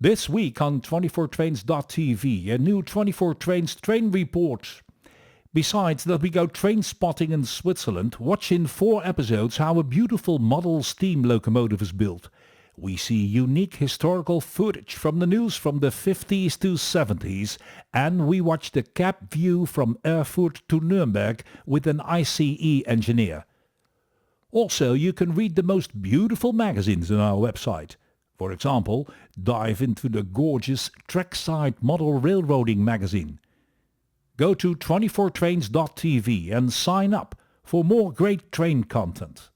This week on 24trains.tv, a new 24 Trains train report. Besides that, we go train spotting in Switzerland, watch in 4 episodes how a beautiful model steam locomotive is built. We see unique historical footage from the news from the 50s to 70s, and we watch the cab view from Erfurt to Nuremberg with an ICE engineer. Also, you can read the most beautiful magazines on our website. For example, dive into the gorgeous Trackside Model Railroading magazine. Go to 24trains.tv and sign up for more great train content.